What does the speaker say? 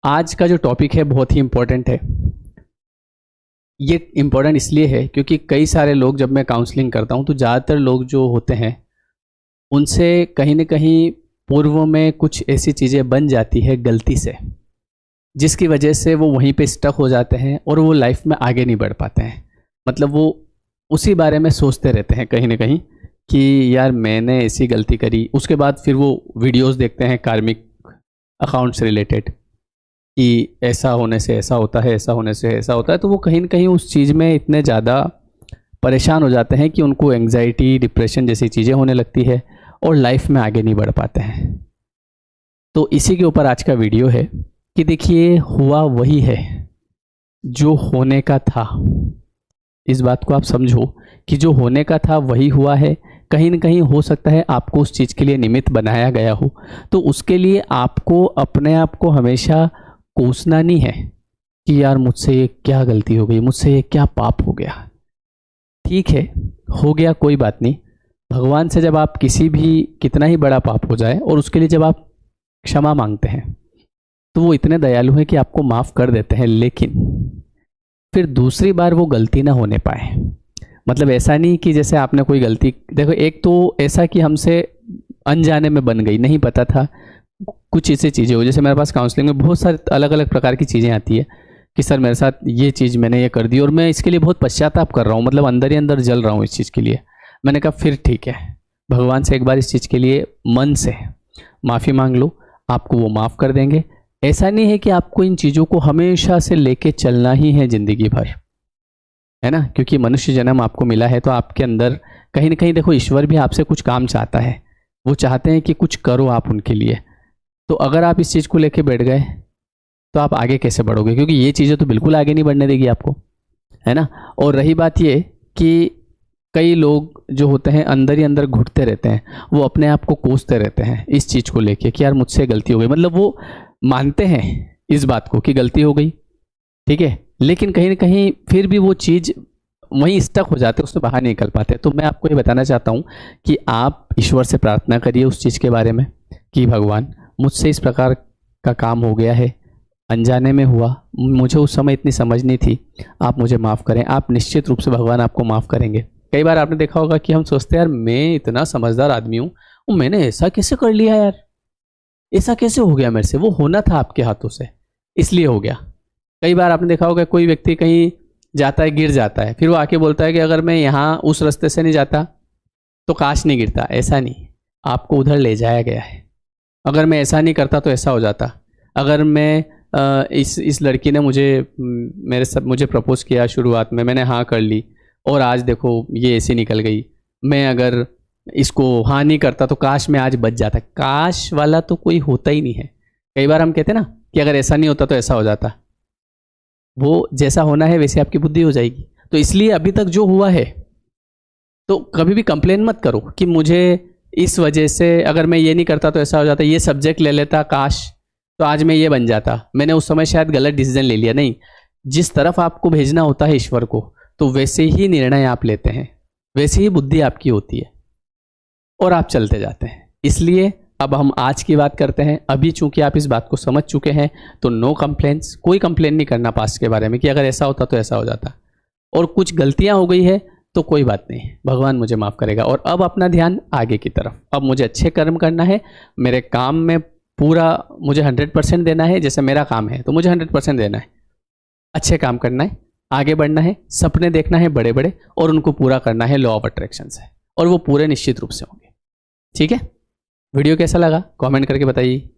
आज का जो टॉपिक है बहुत ही इम्पोर्टेंट है। ये इम्पोर्टेंट इसलिए है क्योंकि कई सारे लोग, जब मैं काउंसलिंग करता हूँ तो ज़्यादातर लोग जो होते हैं उनसे कहीं ना कहीं पूर्व में कुछ ऐसी चीज़ें बन जाती है गलती से, जिसकी वजह से वो वहीं पे स्टक हो जाते हैं और वो लाइफ में आगे नहीं बढ़ पाते हैं। मतलब वो उसी बारे में सोचते रहते हैं कहीं ना कहीं कि यार मैंने ऐसी गलती करी। उसके बाद फिर वो वीडियोस देखते हैं कार्मिक अकाउंट से रिलेटेड कि ऐसा होने से ऐसा होता है, ऐसा होने से ऐसा होता है, तो वो कहीं ना कहीं उस चीज़ में इतने ज़्यादा परेशान हो जाते हैं कि उनको एंग्जाइटी, डिप्रेशन जैसी चीज़ें होने लगती है और लाइफ में आगे नहीं बढ़ पाते हैं। तो इसी के ऊपर आज का वीडियो है कि देखिए, हुआ वही है जो होने का था। इस बात को आप समझो कि जो होने का था वही हुआ है। कहीं ना कहीं हो सकता है आपको उस चीज़ के लिए निमित्त बनाया गया हो, तो उसके लिए आपको अपने आप को हमेशा कोसना नहीं है कि यार मुझसे ये क्या गलती हो गई, मुझसे ये क्या पाप हो गया। ठीक है, हो गया, कोई बात नहीं। भगवान से जब आप किसी भी कितना ही बड़ा पाप हो जाए और उसके लिए जब आप क्षमा मांगते हैं तो वो इतने दयालु हैं कि आपको माफ़ कर देते हैं, लेकिन फिर दूसरी बार वो गलती ना होने पाए। मतलब ऐसा नहीं कि जैसे आपने कोई गलती, देखो एक तो ऐसा कि हमसे अनजाने में बन गई, नहीं पता था, कुछ ऐसी चीज़ें हो, जैसे मेरे पास काउंसलिंग में बहुत सारे अलग अलग प्रकार की चीज़ें आती है कि सर मेरे साथ ये चीज़ मैंने ये कर दी और मैं इसके लिए बहुत पश्चाताप कर रहा हूँ, मतलब अंदर ही अंदर जल रहा हूँ इस चीज़ के लिए। मैंने कहा फिर ठीक है, भगवान से एक बार इस चीज़ के लिए मन से माफ़ी मांग लो, आपको वो माफ़ कर देंगे। ऐसा नहीं है कि आपको इन चीज़ों को हमेशा से लेके चलना ही है ज़िंदगी भर, है ना, क्योंकि मनुष्य जन्म आपको मिला है तो आपके अंदर कहीं ना कहीं, देखो, ईश्वर भी आपसे कुछ काम चाहता है। वो चाहते हैं कि कुछ करो आप उनके लिए। तो अगर आप इस चीज़ को लेके बैठ गए तो आप आगे कैसे बढ़ोगे, क्योंकि ये चीज़ें तो बिल्कुल आगे नहीं बढ़ने देगी आपको, है ना। और रही बात ये कि कई लोग जो होते हैं अंदर ही अंदर घुटते रहते हैं, वो अपने आप को कोसते रहते हैं इस चीज़ को लेके कि यार मुझसे गलती हो गई। मतलब वो मानते हैं इस बात को कि गलती हो गई, ठीक है, लेकिन कहीं ना कहीं फिर भी वो चीज़ वहीं स्टक हो जाते, उससे बाहर नहीं निकल पाते। तो मैं आपको ये बताना चाहता हूँ कि आप ईश्वर से प्रार्थना करिए उस चीज़ के बारे में कि भगवान, मुझसे इस प्रकार का काम हो गया है, अनजाने में हुआ, मुझे उस समय इतनी समझ नहीं थी, आप मुझे माफ़ करें। आप निश्चित रूप से भगवान आपको माफ़ करेंगे। कई बार आपने देखा होगा कि हम सोचते हैं यार मैं इतना समझदार आदमी हूँ, मैंने ऐसा कैसे कर लिया यार, ऐसा कैसे हो गया मेरे से, वो होना था आपके हाथों से इसलिए हो गया। कई बार आपने देखा होगा कोई व्यक्ति कहीं जाता है, गिर जाता है, फिर वो आके बोलता है कि अगर मैं यहाँ उस रास्ते से नहीं जाता तो काश नहीं गिरता। ऐसा नहीं, आपको उधर ले जाया गया है। अगर मैं ऐसा नहीं करता तो ऐसा हो जाता। अगर मैं इस लड़की ने मुझे प्रपोज किया शुरुआत में, मैंने हाँ कर ली और आज देखो ये ऐसी निकल गई। मैं अगर इसको हाँ नहीं करता तो काश मैं आज बच जाता। काश वाला तो कोई होता ही नहीं है। कई बार हम कहते हैं ना कि अगर ऐसा नहीं होता तो ऐसा हो जाता। वो जैसा होना है वैसे आपकी बुद्धि हो जाएगी। तो इसलिए अभी तक जो हुआ है, तो कभी भी कंप्लेन मत करो कि मुझे इस वजह से, अगर मैं ये नहीं करता तो ऐसा हो जाता, ये सब्जेक्ट ले लेता काश तो आज मैं ये बन जाता, मैंने उस समय शायद गलत डिसीजन ले लिया। नहीं, जिस तरफ आपको भेजना होता है ईश्वर को, तो वैसे ही निर्णय आप लेते हैं, वैसे ही बुद्धि आपकी होती है और आप चलते जाते हैं। इसलिए अब हम आज की बात करते हैं। अभी चूंकि आप इस बात को समझ चुके हैं तो नो कंप्लेंट्स, कोई कंप्लेन नहीं करना पास्ट के बारे में कि अगर ऐसा होता तो ऐसा हो जाता। और कुछ गलतियां हो गई है तो कोई बात नहीं, भगवान मुझे माफ़ करेगा। और अब अपना ध्यान आगे की तरफ, अब मुझे अच्छे कर्म करना है, मेरे काम में पूरा मुझे 100% देना है। जैसे मेरा काम है तो मुझे 100% देना है, अच्छे काम करना है, आगे बढ़ना है, सपने देखना है बड़े बड़े और उनको पूरा करना है लॉ ऑफ अट्रैक्शन से, और वो पूरे निश्चित रूप से होंगे। ठीक है, वीडियो कैसा लगा कमेंट करके बताइए।